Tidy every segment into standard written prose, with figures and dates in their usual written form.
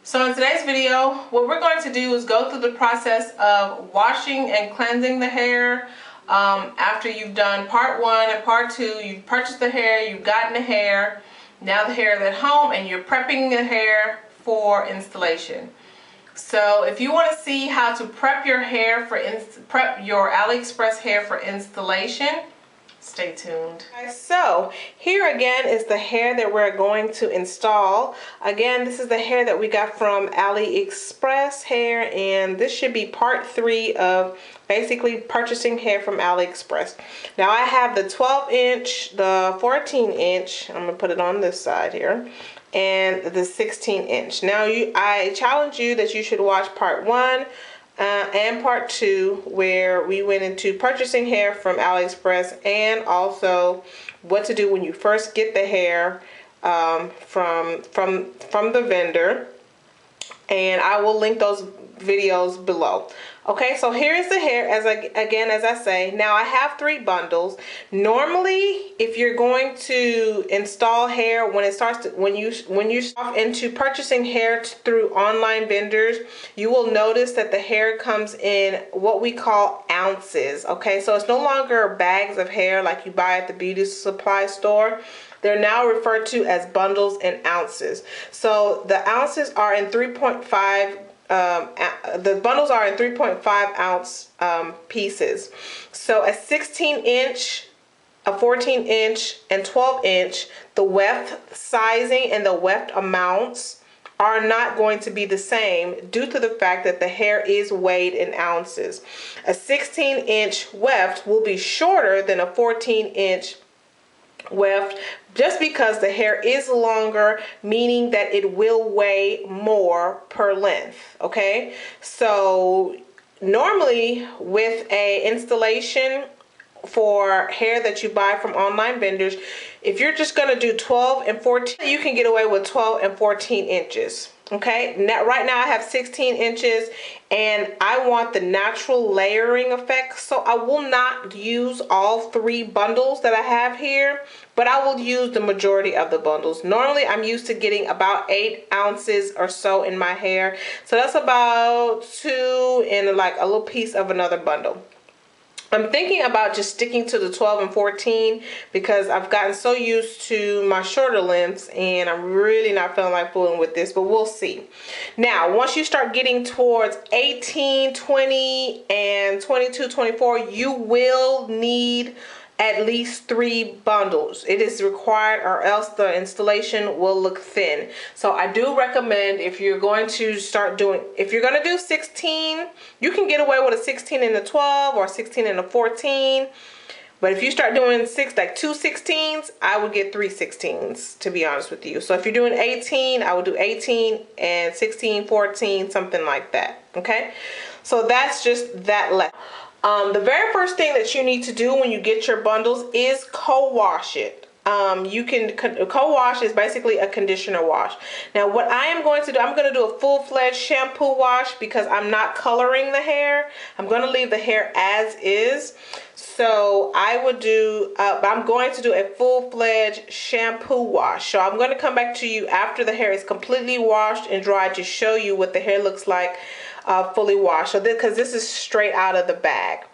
So in today's video, what we're going to do is go through the process of washing and cleansing the hair. After you've done part one and part two, you've purchased the hair, you've gotten the hair, now the hair is at home and you're prepping the hair for installation. So if you want to see how to prep your hair prep your Aliexpress hair for installation, stay tuned. So here again is the hair that we're going to install. Again, this is the hair that we got from Aliexpress hair, and this should be part 3 of basically purchasing hair from Aliexpress. Now I have the 12-inch, the 14-inch, I'm going to put it on this side here, and the 16-inch. Now I challenge you that you should watch part 1 and part 2, where we went into purchasing hair from Aliexpress and also what to do when you first get the hair from the vendor, and I will link those videos below. Okay, so here's the hair. As I say, now I have 3 bundles. Normally, if you're going to install hair, when you start into purchasing hair through online vendors, you will notice that the hair comes in what we call ounces. Okay, so it's no longer bags of hair like you buy at the beauty supply store. They're now referred to as bundles and ounces. So the ounces are in 3.5. The bundles are in 3.5 ounce pieces. So a 16-inch, a 14-inch, and 12-inch, the weft sizing and the weft amounts are not going to be the same due to the fact that the hair is weighed in ounces. A 16-inch weft will be shorter than a 14-inch weft, just because the hair is longer, meaning that it will weigh more per length. Okay, so normally with a installation for hair that you buy from online vendors, if you're just going to do 12 and 14, you can get away with 12 and 14 inches. Okay, now right now I have 16 inches and I want the natural layering effect, so I will not use all 3 bundles that I have here, but I will use the majority of the bundles. Normally I'm used to getting about 8 ounces or so in my hair, so that's about 2 in like a little piece of another bundle. I'm thinking about just sticking to the 12 and 14 because I've gotten so used to my shorter lengths and I'm really not feeling like fooling with this, but we'll see. Now, once you start getting towards 18, 20, and 22, 24, you will need at least 3 bundles. It is required, or else the installation will look thin. So I do recommend, if you're going to do 16, you can get away with a 16 and a 12 or 16 and a 14. But if you start doing 2 16s, I would get 3 16s, to be honest with you. So if you're doing 18, I would do 18 and 16, 14, something like that. Okay, so that's just that left. The very first thing that you need to do when you get your bundles is co-wash it. Co-wash is basically a conditioner wash. Now what I am going to do, I'm going to do a full-fledged shampoo wash because I'm not coloring the hair. I'm going to leave the hair as is. So I would do, I'm going to do a full-fledged shampoo wash. So I'm going to come back to you after the hair is completely washed and dried to show you what the hair looks like fully washed. So because this is straight out of the bag.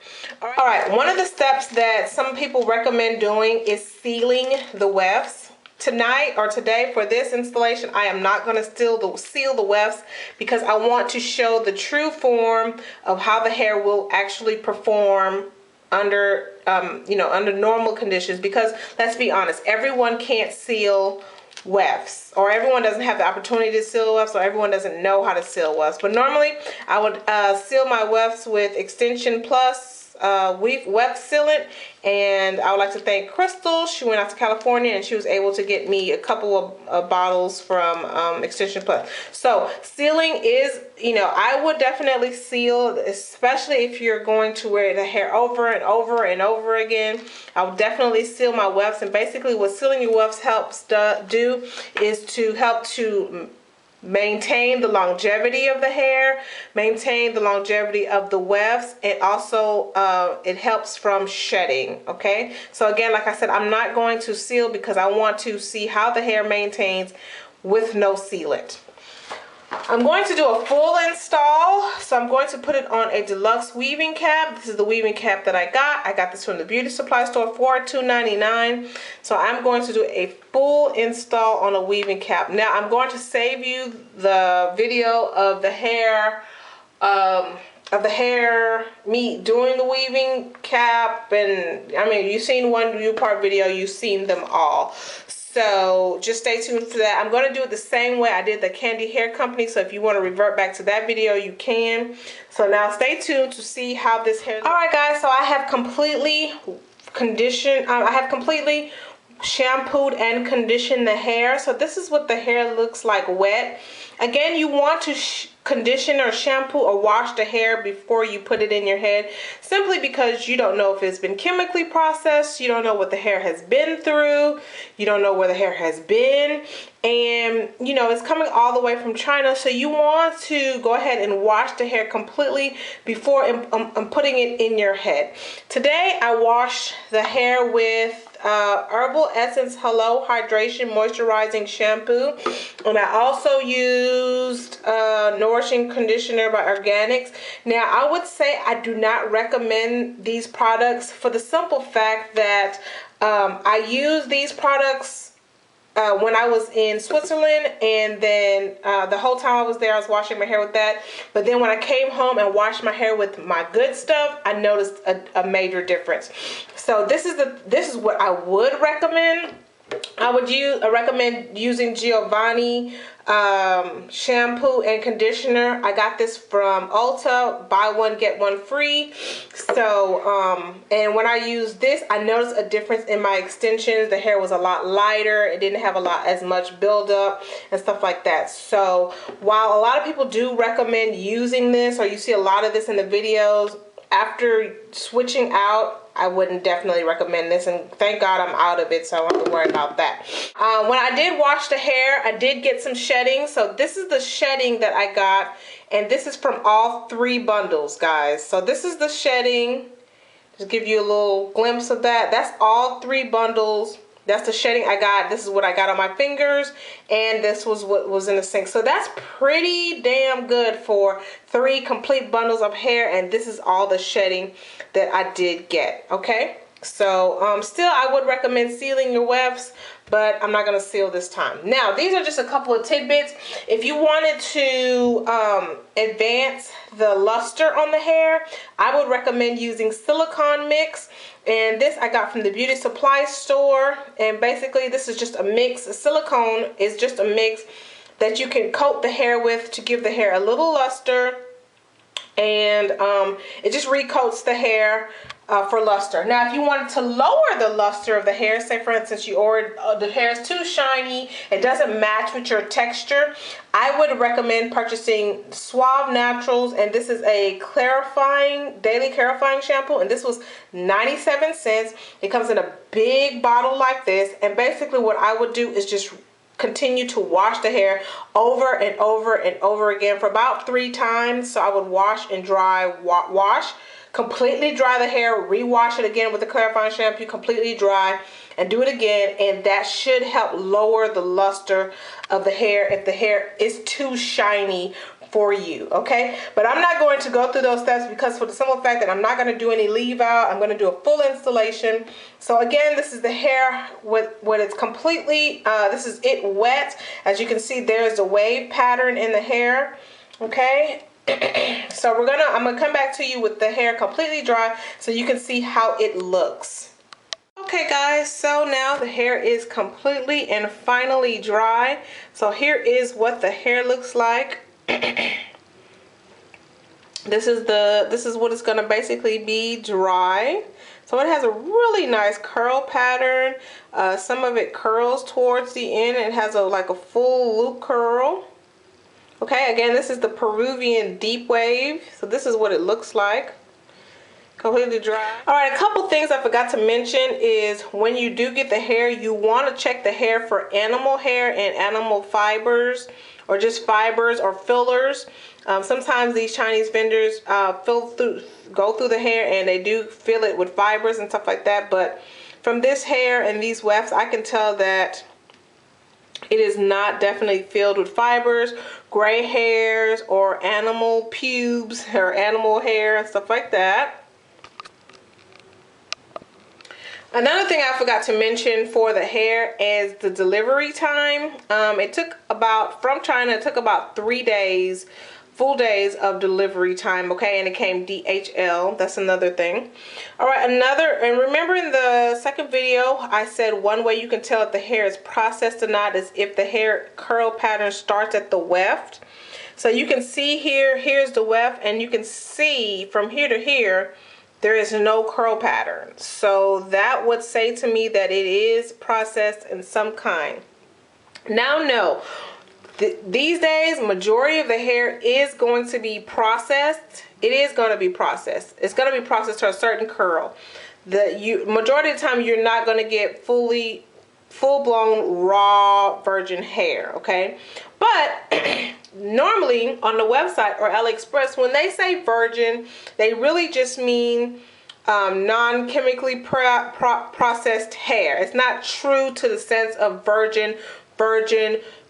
All right, one of the steps that some people recommend doing is sealing the wefts. Tonight or today for this installation, I am not going to seal the wefts because I want to show the true form of how the hair will actually perform under under normal conditions, because let's be honest, everyone can't seal wefts, or everyone doesn't have the opportunity to seal wefts, or everyone doesn't know how to seal wefts. But normally I would seal my wefts with Extension Plus weft sealant, and I would like to thank Crystal. She went out to California and she was able to get me a couple of bottles from Extension Plus. So sealing is, I would definitely seal, especially if you're going to wear the hair over and over and over again. I would definitely seal my wefts, and basically what sealing your wefts helps do is to help to maintain the longevity of the hair, maintain the longevity of the wefts, and also it helps from shedding. Okay, so again, like I said, I'm not going to seal because I want to see how the hair maintains with no sealant. I'm going to do a full install, so I'm going to put it on a deluxe weaving cap. This is the weaving cap that I got. I got this from the beauty supply store for $2.99. So I'm going to do a full install on a weaving cap. Now I'm going to save you the video of the hair, me doing the weaving cap, and I mean, you've seen one view part video, you've seen them all. So just stay tuned for that. I'm going to do it the same way I did the Candy Hair Company. So if you want to revert back to that video, you can. So now stay tuned to see how this hair looks. All right, guys. So I have completely conditioned. I have completely shampooed and conditioned the hair. So this is what the hair looks like wet. Again, you want to condition or shampoo or wash the hair before you put it in your head, simply because you don't know if it's been chemically processed, you don't know what the hair has been through, you don't know where the hair has been, and you know it's coming all the way from China, so you want to go ahead and wash the hair completely before putting it in your head. Today I washed the hair with Herbal Essence Hello Hydration Moisturizing Shampoo, and I also used Nourishing Conditioner by Organics. Now I would say I do not recommend these products for the simple fact that I used these products when I was in Switzerland, and then the whole time I was there I was washing my hair with that, but then when I came home and washed my hair with my good stuff, I noticed a major difference. So this is what I would recommend. I would recommend using Giovanni shampoo and conditioner. I got this from Ulta, buy one get one free. So and when I used this, I noticed a difference in my extensions. The hair was a lot lighter, it didn't have as much buildup and stuff like that. So while a lot of people do recommend using this, or you see a lot of this in the videos, after switching out, I wouldn't definitely recommend this, and thank God I'm out of it, so I don't have to worry about that. When I did wash the hair, I did get some shedding. So this is the shedding that I got, and this is from all 3 bundles, guys. So this is the shedding. Just give you a little glimpse of that. That's all 3 bundles. That's the shedding I got. This is what I got on my fingers, and this was what was in the sink. So that's pretty damn good for 3 complete bundles of hair, and this is all the shedding that I did get. Okay, so still I would recommend sealing your wefts, but I'm not going to seal this time. Now these are just a couple of tidbits. If you wanted to advance the luster on the hair, I would recommend using silicone mix. And this I got from the beauty supply store, and basically this is just a mix. Silicone is just a mix that you can coat the hair with to give the hair a little luster, and it just recoats the hair for luster. Now if you wanted to lower the luster of the hair, say for instance you ordered the hair is too shiny, it doesn't match with your texture, I would recommend purchasing Suave Naturals, and this is a daily clarifying shampoo, and this was 97 cents. It comes in a big bottle like this, and basically what I would do is just continue to wash the hair over and over and over again for about 3 times. So I would wash and dry, wash, completely dry the hair, rewash it again with the clarifying shampoo, completely dry, and do it again, and that should help lower the luster of the hair if the hair is too shiny for you. Okay, but I'm not going to go through those steps because for the simple fact that I'm not going to do any leave out. I'm going to do a full installation. So again, this is the hair when it's completely this is it wet. As you can see, there's a wave pattern in the hair. Okay, so I'm gonna come back to you with the hair completely dry so you can see how it looks. Okay guys, so now the hair is completely and finally dry. So here is what the hair looks like. This is what it's going to basically be dry. So it has a really nice curl pattern. Some of it curls towards the end. It has like a full loop curl. Okay, again, this is the Peruvian deep wave. So this is what it looks like. Completely dry. Alright, a couple things I forgot to mention is when you do get the hair, you want to check the hair for animal hair and animal fibers, or just fibers or fillers. Sometimes these Chinese vendors go through the hair and they do fill it with fibers and stuff like that, but from this hair and these wefts I can tell that It is not definitely filled with fibers, gray hairs, or animal pubes or animal hair and stuff like that. Another thing I forgot to mention for the hair is the delivery time. It took about, from China, it took about 3 days, full days of delivery time, okay? And it came DHL. That's another thing. All right, and remember in the second video, I said one way you can tell if the hair is processed or not is if the hair curl pattern starts at the weft. So you can see here, here's the weft, and you can see from here to here, there is no curl pattern. So that would say to me that it is processed in some kind. Now, no. These days, majority of the hair is going to be processed. It is going to be processed. It's going to be processed to a certain curl. Majority of the time, you're not going to get full-blown raw virgin hair, okay? But normally on the website or Aliexpress, when they say virgin, they really just mean non-chemically processed hair. It's not true to the sense of virgin,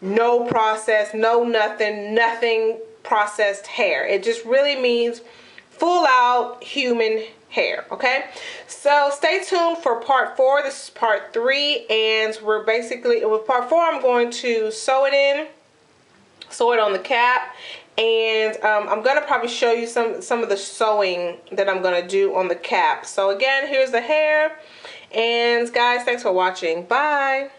no process, no nothing processed hair. It just really means full out human hair, okay? So stay tuned for part 4. This is part 3, and we're basically, with part 4, I'm going to sew it on the cap, and I'm gonna probably show you some of the sewing that I'm gonna do on the cap. So again, here's the hair, and guys, thanks for watching. Bye.